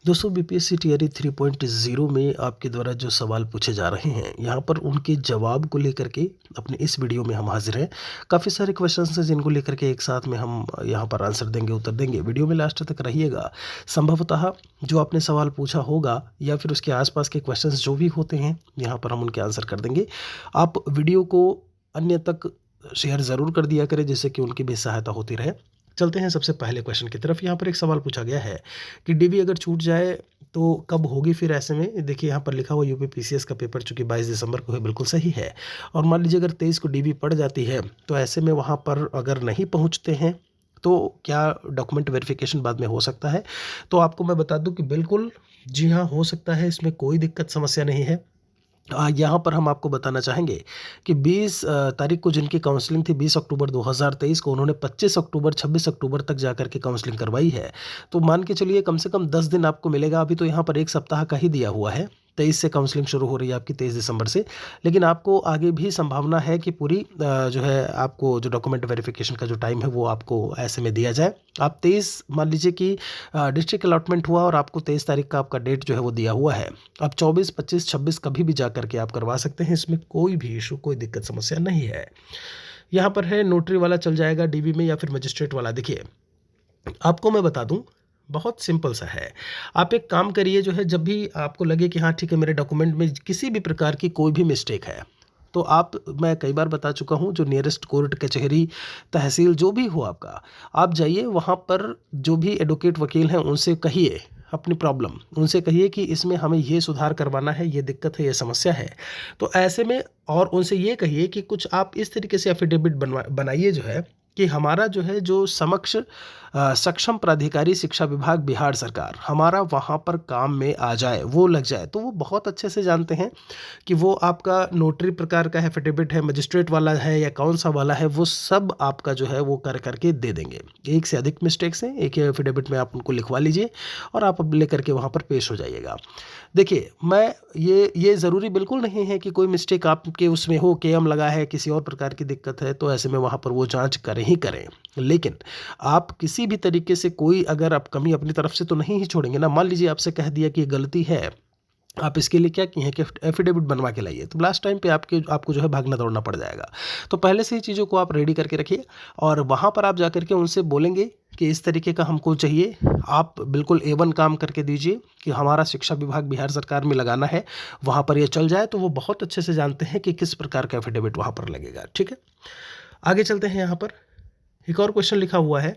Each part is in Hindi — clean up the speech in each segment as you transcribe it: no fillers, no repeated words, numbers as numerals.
दोस्तों बीपीएससी टीआरई 3.0 में आपके द्वारा जो सवाल पूछे जा रहे हैं यहाँ पर उनके जवाब को लेकर के अपने इस वीडियो में हम हाजिर हैं। काफ़ी सारे क्वेश्चंस हैं जिनको लेकर के एक साथ में हम यहाँ पर आंसर देंगे, उत्तर देंगे। वीडियो में लास्ट तक रहिएगा। संभवतः जो आपने सवाल पूछा होगा या फिर उसके आसपास के क्वेश्चंस जो भी होते हैं यहाँ पर हम उनके आंसर कर देंगे। आप वीडियो को अन्य तक शेयर ज़रूर कर दिया करें जिससे कि उनकी भी सहायता होती रहे। चलते हैं सबसे पहले क्वेश्चन की तरफ। यहाँ पर एक सवाल पूछा गया है कि डीबी अगर छूट जाए तो कब होगी फिर ऐसे में। देखिए यहाँ पर लिखा हुआ यूपी पीसीएस का पेपर चूंकि 22 दिसंबर को है, बिल्कुल सही है। और मान लीजिए अगर 23 को डीबी पड़ जाती है तो ऐसे में वहाँ पर अगर नहीं पहुँचते हैं तो क्या डॉक्यूमेंट वेरिफिकेशन बाद में हो सकता है। तो आपको मैं बता दूं कि बिल्कुल जी हाँ, हो सकता है। इसमें कोई दिक्कत समस्या नहीं है। यहाँ पर हम आपको बताना चाहेंगे कि 20 तारीख को जिनकी काउंसलिंग थी 20 अक्टूबर 2023 को, उन्होंने 25 अक्टूबर 26 अक्टूबर तक जाकर के काउंसलिंग करवाई है। तो मान के चलिए कम से कम 10 दिन आपको मिलेगा। अभी तो यहाँ पर एक सप्ताह का ही दिया हुआ है। 23 से काउंसलिंग शुरू हो रही है आपकी 23 दिसंबर से, लेकिन आपको आगे भी संभावना है कि पूरी जो है आपको जो डॉक्यूमेंट वेरिफिकेशन का जो टाइम है वो आपको ऐसे में दिया जाए। आप 23 मान लीजिए कि डिस्ट्रिक्ट अलॉटमेंट हुआ और आपको 23 तारीख का आपका डेट जो है वो दिया हुआ है। अब 24, 25, 26 कभी भी जा करके आप करवा सकते हैं। इसमें कोई भी इशू, कोई दिक्कत समस्या नहीं है। यहाँ पर है नोटरी वाला चल जाएगा डीबी में या फिर मजिस्ट्रेट वाला। देखिए आपको मैं बता दूं, बहुत सिंपल सा है। आप एक काम करिए, जो है जब भी आपको लगे कि हाँ ठीक है मेरे डॉक्यूमेंट में किसी भी प्रकार की कोई भी मिस्टेक है तो मैं कई बार बता चुका हूँ, जो नियरेस्ट कोर्ट, कचहरी, तहसील जो भी हो आपका, आप जाइए वहाँ पर जो भी एडवोकेट वकील हैं उनसे कहिए अपनी प्रॉब्लम, उनसे कहिए कि इसमें हमें ये सुधार करवाना है, ये दिक्कत है, ये समस्या है। तो ऐसे में और उनसे ये कहिए कि कुछ आप इस तरीके से एफिडेविट बनाइए जो है कि हमारा जो है जो सक्षम प्राधिकारी शिक्षा विभाग बिहार सरकार हमारा वहाँ पर काम में आ जाए, वो लग जाए। तो वो बहुत अच्छे से जानते हैं कि वो आपका नोटरी प्रकार का एफिडेविट है, मजिस्ट्रेट वाला है या कौन सा वाला है, वो सब आपका जो है वो कर करके दे देंगे। एक से अधिक मिस्टेक्स हैं, एक ही एफिडेविट में आप उनको लिखवा लीजिए और आप अब लेकर के वहाँ पर पेश हो जाइएगा। देखिए मैं ये ज़रूरी बिल्कुल नहीं है कि कोई मिस्टेक आपके उसमें हो, केएम लगा है, किसी और प्रकार की दिक्कत है, तो ऐसे में वहाँ पर वो जांच करें ही करें। लेकिन आप किसी भी तरीके से कोई अगर आप कमी अपनी तरफ से तो नहीं ही छोड़ेंगे ना। मान लीजिए आपसे कह दिया कि ये गलती है, आप इसके लिए क्या किए हैं कि एफिडेविट बनवा के लाइए, तो लास्ट टाइम पे आपको जो है भागना दौड़ना पड़ जाएगा। तो पहले से ही चीज़ों को आप रेडी करके रखिए और वहाँ पर आप जा करके उनसे बोलेंगे कि इस तरीके का हमको चाहिए। आप बिल्कुल A1 काम करके दीजिए कि हमारा शिक्षा विभाग बिहार सरकार में लगाना है, वहाँ पर ये चल जाए। तो वो बहुत अच्छे से जानते हैं कि किस प्रकार का एफिडेविट वहाँ पर लगेगा। ठीक है, आगे चलते हैं। यहाँ पर एक और क्वेश्चन लिखा हुआ है।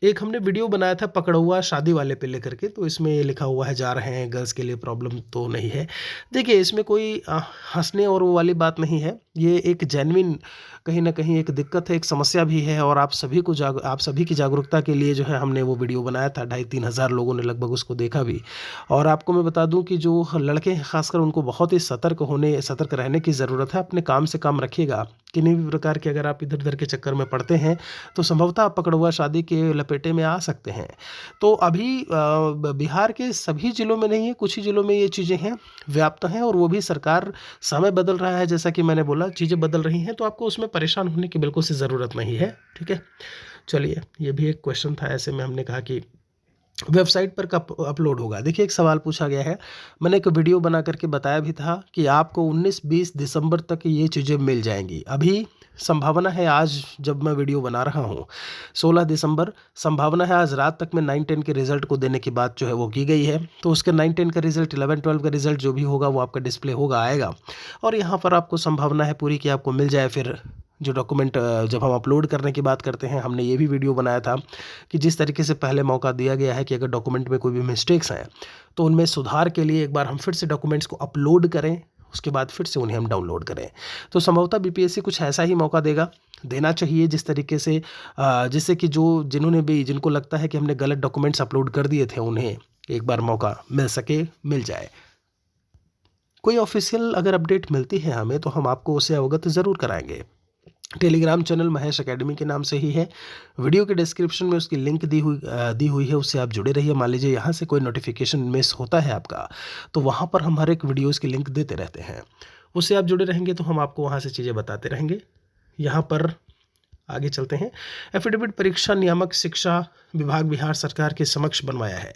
एक हमने वीडियो बनाया था पकड़ुआ शादी वाले पे लेकर के, तो इसमें ये लिखा हुआ है जा रहे हैं, गर्ल्स के लिए प्रॉब्लम तो नहीं है। देखिए इसमें कोई हंसने और वो वाली बात नहीं है। ये एक जेन्युइन कहीं ना कहीं एक दिक्कत है, एक समस्या भी है और आप सभी की जागरूकता के लिए जो है हमने वो वीडियो बनाया था। 2,500-3 हज़ार लोगों ने लगभग उसको देखा भी। और आपको मैं बता दूं कि जो लड़के हैं खासकर, उनको बहुत ही सतर्क रहने की ज़रूरत है। अपने काम से काम रखिएगा। किन्हीं भी प्रकार के अगर आप इधर उधर के चक्कर में पड़ते हैं तो संभवतः आप पकड़ुआ शादी के लपेटे में आ सकते हैं। तो अभी बिहार के सभी जिलों में नहीं है, कुछ ही जिलों में ये चीज़ें हैं, व्याप्त हैं। और वो भी सरकार, समय बदल रहा है, जैसा कि मैंने बोला चीज़ें बदल रही हैं, तो आपको उसमें परेशान होने की बिल्कुल सी ज़रूरत नहीं है। ठीक है, चलिए ये भी एक क्वेश्चन था। ऐसे में हमने कहा कि वेबसाइट पर कब अपलोड होगा। देखिए एक सवाल पूछा गया है, मैंने एक वीडियो बना करके बताया भी था कि आपको 19-20 दिसंबर तक ये चीज़ें मिल जाएंगी। अभी संभावना है, आज जब मैं वीडियो बना रहा हूँ 16 दिसंबर, संभावना है आज रात तक में 9-10 के रिजल्ट को देने की बात जो है वो की गई है। तो उसके 9-10 का रिजल्ट, 11-12 का रिजल्ट जो भी होगा वो आपका डिस्प्ले होगा, आएगा। और यहाँ पर आपको संभावना है पूरी कि आपको मिल जाए फिर जो डॉक्यूमेंट। जब हम अपलोड करने की बात करते हैं, हमने ये भी वीडियो बनाया था कि जिस तरीके से पहले मौका दिया गया है कि अगर डॉक्यूमेंट में कोई भी मिस्टेक्स हैं तो उनमें सुधार के लिए एक बार हम फिर से डॉक्यूमेंट्स को अपलोड करें, उसके बाद फिर से उन्हें हम डाउनलोड करें। तो संभवतः बीपीएससी कुछ ऐसा ही मौका देना चाहिए जिस तरीके से जिससे कि जिनको लगता है कि हमने गलत डॉक्यूमेंट्स अपलोड कर दिए थे, उन्हें एक बार मौका मिल जाए। कोई ऑफिशियल अगर अपडेट मिलती है हमें तो हम आपको उससे अवगत ज़रूर कराएंगे। टेलीग्राम चैनल महेश एकेडमी के नाम से ही है। वीडियो के डिस्क्रिप्शन में उसकी लिंक दी हुई है, उससे आप जुड़े रहिए। मान लीजिए यहाँ से कोई नोटिफिकेशन मिस होता है आपका, तो वहाँ पर हम हर एक वीडियोस की लिंक देते रहते हैं। उससे आप जुड़े रहेंगे तो हम आपको वहाँ से चीज़ें बताते रहेंगे। यहाँ पर आगे चलते हैं। एफिडेविट परीक्षा नियामक शिक्षा विभाग बिहार सरकार के समक्ष बनवाया है।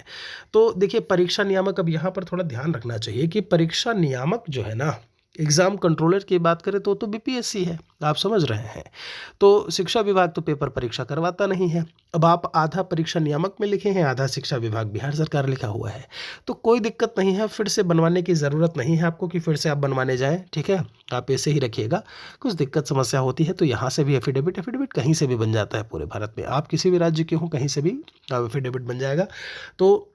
तो देखिए परीक्षा नियामक, अब यहाँ पर थोड़ा ध्यान रखना चाहिए कि परीक्षा नियामक जो है ना, एग्ज़ाम कंट्रोलर की बात करें तो बीपीएससी है, आप समझ रहे हैं। तो शिक्षा विभाग तो पेपर परीक्षा करवाता नहीं है। अब आप आधा परीक्षा नियामक में लिखे हैं, आधा शिक्षा विभाग बिहार सरकार लिखा हुआ है, तो कोई दिक्कत नहीं है, फिर से बनवाने की ज़रूरत नहीं है आपको कि फिर से आप बनवाने जाएं, ठीक है। आप ऐसे ही रखिएगा। कुछ दिक्कत समस्या होती है तो यहाँ से भी एफिडेविट कहीं से भी बन जाता है पूरे भारत में, आप किसी भी राज्य के हों कहीं से भी एफिडेविट बन जाएगा। तो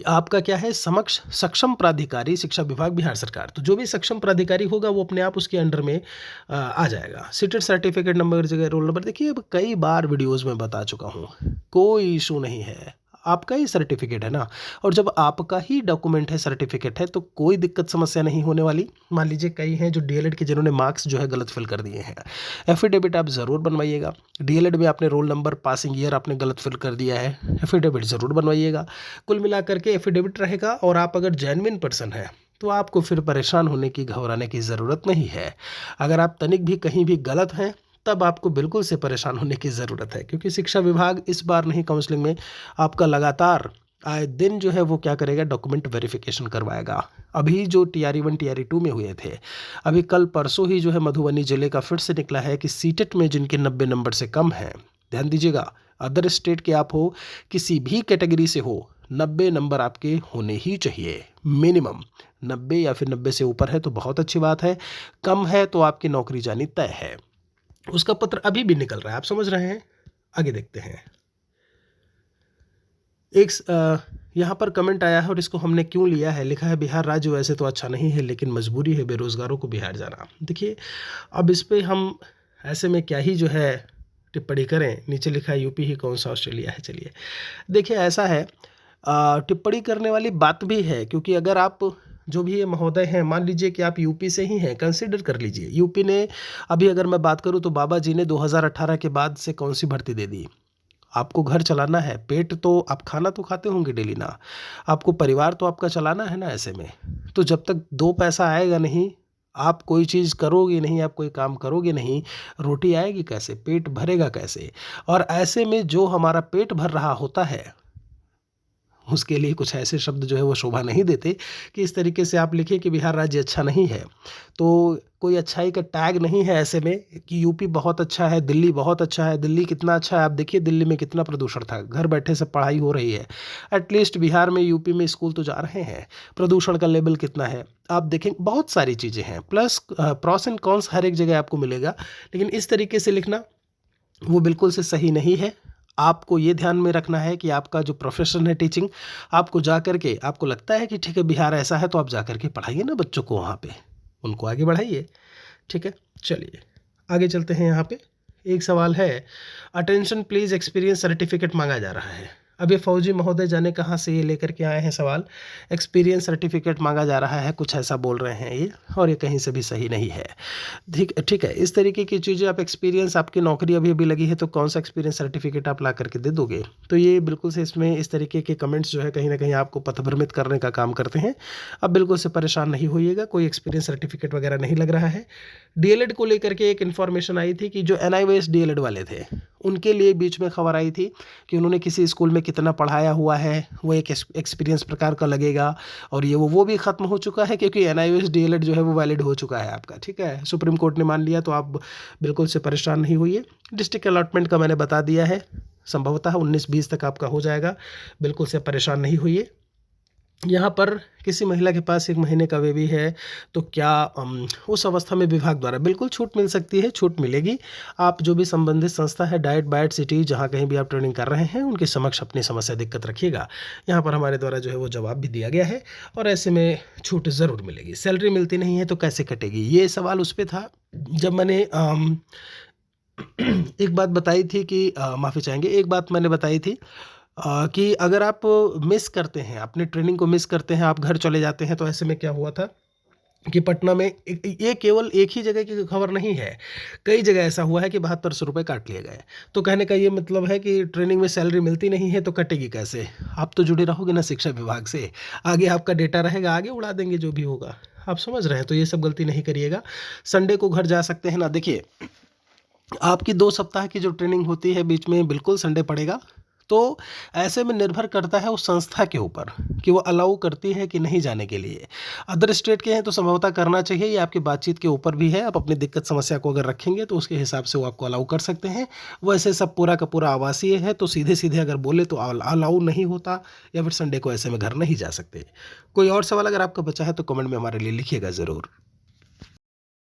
आपका क्या है, समक्ष सक्षम प्राधिकारी शिक्षा विभाग बिहार सरकार, तो जो भी सक्षम प्राधिकारी होगा वो अपने आप उसके अंडर में आ जाएगा। सीटेड सर्टिफिकेट नंबर जगह रोल नंबर, देखिए अब कई बार वीडियोस में बता चुका हूँ, कोई इशू नहीं है, आपका ही सर्टिफिकेट है ना, और जब आपका ही डॉक्यूमेंट है, सर्टिफिकेट है, तो कोई दिक्कत समस्या नहीं होने वाली। मान लीजिए कई हैं जो डीएलएड के जिन्होंने मार्क्स जो है गलत फिल कर दिए हैं, एफिडेविट आप ज़रूर बनवाइएगा। डीएलएड में आपने रोल नंबर, पासिंग ईयर आपने गलत फिल कर दिया है, एफिडेविट ज़रूर बनवाइएगा। कुल मिलाकर के एफिडेविट रहेगा, और आप अगर जेन्युइन पर्सन है तो आपको फिर परेशान होने की, घबराने की ज़रूरत नहीं है। अगर आप तनिक भी कहीं भी गलत हैं तब आपको बिल्कुल से परेशान होने की ज़रूरत है, क्योंकि शिक्षा विभाग इस बार नहीं, काउंसलिंग में आपका लगातार आए दिन जो है वो क्या करेगा, डॉक्यूमेंट वेरिफिकेशन करवाएगा। अभी जो TRE 1 TRE 2 में हुए थे, अभी कल परसों ही जो है मधुबनी जिले का फिर से निकला है कि सीटेट में जिनके 90 नंबर से कम हैं, ध्यान दीजिएगा, अदर स्टेट के आप हो, किसी भी कैटेगरी से हो, 90 नंबर आपके होने ही चाहिए मिनिमम। 90 या फिर 90 से ऊपर है तो बहुत अच्छी बात है, कम है तो आपकी नौकरी जानी तय है। उसका पत्र अभी भी निकल रहा है, आप समझ रहे हैं। आगे देखते हैं। एक यहाँ पर कमेंट आया है और इसको हमने क्यों लिया है, लिखा है बिहार राज्य वैसे तो अच्छा नहीं है लेकिन मजबूरी है बेरोजगारों को बिहार जाना। देखिए अब इस पे हम ऐसे में क्या ही जो है टिप्पणी करें, नीचे लिखा है यूपी ही कौन सा ऑस्ट्रेलिया है। चलिए देखिए ऐसा है, टिप्पणी करने वाली बात भी है, क्योंकि अगर आप जो भी ये महोदय हैं, मान लीजिए कि आप यूपी से ही हैं, कंसिडर कर लीजिए यूपी ने, अभी अगर मैं बात करूं तो बाबा जी ने 2018 के बाद से कौन सी भर्ती दे दी। आपको घर चलाना है, पेट तो आप खाना तो खाते होंगे डेली ना, आपको परिवार तो आपका चलाना है ना। ऐसे में तो जब तक 2 पैसा आएगा नहीं, आप कोई चीज़ करोगे नहीं, आप कोई काम करोगे नहीं, रोटी आएगी कैसे, पेट भरेगा कैसे। और ऐसे में जो हमारा पेट भर रहा होता है उसके लिए कुछ ऐसे शब्द जो है वो शोभा नहीं देते कि इस तरीके से आप लिखिए कि बिहार राज्य अच्छा नहीं है। तो कोई अच्छाई का टैग नहीं है ऐसे में कि यूपी बहुत अच्छा है, दिल्ली बहुत अच्छा है। दिल्ली कितना अच्छा है, आप देखिए दिल्ली में कितना प्रदूषण था, घर बैठे से पढ़ाई हो रही है। एटलीस्ट बिहार में, यूपी में स्कूल तो जा रहे हैं। प्रदूषण का लेवल कितना है आप देखें, बहुत सारी चीज़ें हैं, प्लस प्रॉस एंड कॉन्स हर एक जगह आपको मिलेगा। लेकिन इस तरीके से लिखना वो बिल्कुल से सही नहीं है। आपको ये ध्यान में रखना है कि आपका जो प्रोफेशन है टीचिंग, आपको जा कर के, आपको लगता है कि ठीक है बिहार ऐसा है तो आप जा कर के पढ़ाइए ना बच्चों को, वहाँ पे उनको आगे बढ़ाइए, ठीक है। चलिए आगे चलते हैं। यहाँ पे एक सवाल है, अटेंशन प्लीज़, एक्सपीरियंस सर्टिफिकेट मांगा जा रहा है। अब ये फौजी महोदय जाने कहाँ से ये लेकर के आए हैं सवाल, एक्सपीरियंस सर्टिफिकेट मांगा जा रहा है, कुछ ऐसा बोल रहे हैं ये, और ये कहीं से भी सही नहीं है। ठीक है, इस तरीके की चीज़ें, आप एक्सपीरियंस, आपकी नौकरी अभी अभी लगी है तो कौन सा एक्सपीरियंस सर्टिफिकेट आप ला करके दे दोगे, तो ये बिल्कुल से इसमें इस तरीके के कमेंट्स जो है कहीं ना कहीं आपको पथभ्रमित करने का काम करते हैं। अब बिल्कुल से परेशान नहीं होइएगा, कोई एक्सपीरियंस सर्टिफिकेट वगैरह नहीं लग रहा है। डीएलएड को लेकर के एक इन्फॉर्मेशन आई थी कि जो NIOS डीएलएड वाले थे उनके लिए बीच में खबर आई थी कि उन्होंने किसी स्कूल में कितना पढ़ाया हुआ है, वो एक एक्सपीरियंस प्रकार का लगेगा, और ये वो भी ख़त्म हो चुका है क्योंकि NIOS डीएलएड जो है वो वैलिड हो चुका है आपका, ठीक है। सुप्रीम कोर्ट ने मान लिया, तो आप बिल्कुल से परेशान नहीं होइए। डिस्ट्रिक्ट अलॉटमेंट का मैंने बता दिया है, संभवतः 19-20 तक आपका हो जाएगा, बिल्कुल से परेशान नहीं होइए। यहाँ पर किसी महिला के पास 1 महीने का बेबी है तो क्या उस अवस्था में विभाग द्वारा बिल्कुल छूट मिल सकती है, छूट मिलेगी। आप जो भी संबंधित संस्था है, डाइट बाइट सिटी, जहाँ कहीं भी आप ट्रेनिंग कर रहे हैं, उनके समक्ष अपनी समस्या दिक्कत रखिएगा। यहाँ पर हमारे द्वारा जो है वो जवाब भी दिया गया है, और ऐसे में छूट ज़रूर मिलेगी। सैलरी मिलती नहीं है तो कैसे कटेगी, ये सवाल उस पर था जब मैंने एक बात बताई थी कि माफ़ी चाहेंगे, एक बात मैंने बताई थी कि अगर आप मिस करते हैं, अपने ट्रेनिंग को मिस करते हैं, आप घर चले जाते हैं, तो ऐसे में क्या हुआ था कि पटना में ये केवल एक ही जगह की खबर नहीं है, कई जगह ऐसा हुआ है कि 7200 रुपये काट लिए गए। तो कहने का ये मतलब है कि ट्रेनिंग में सैलरी मिलती नहीं है तो कटेगी कैसे। आप तो जुड़े रहोगे ना शिक्षा विभाग से, आगे आपका डेटा रहेगा, आगे उड़ा देंगे जो भी होगा, आप समझ रहे हैं। तो ये सब गलती नहीं करिएगा। संडे को घर जा सकते हैं ना। देखिए आपकी 2 सप्ताह की जो ट्रेनिंग होती है बीच में बिल्कुल संडे पड़ेगा। तो ऐसे में निर्भर करता है उस संस्था के ऊपर कि वो अलाउ करती है कि नहीं जाने के लिए। अदर स्टेट के हैं तो संभवतः करना चाहिए, ये आपकी बातचीत के ऊपर भी है। आप अपनी दिक्कत समस्या को अगर रखेंगे तो उसके हिसाब से वो आपको अलाउ कर सकते हैं। वैसे सब पूरा का पूरा आवासीय है तो सीधे-सीधे अगर बोले तो अलाउ नहीं होता या फिर संडे को ऐसे में घर नहीं जा सकते। कोई और सवाल अगर आपका बचा है तो कमेंट में हमारे लिए लिखिएगा ज़रूर।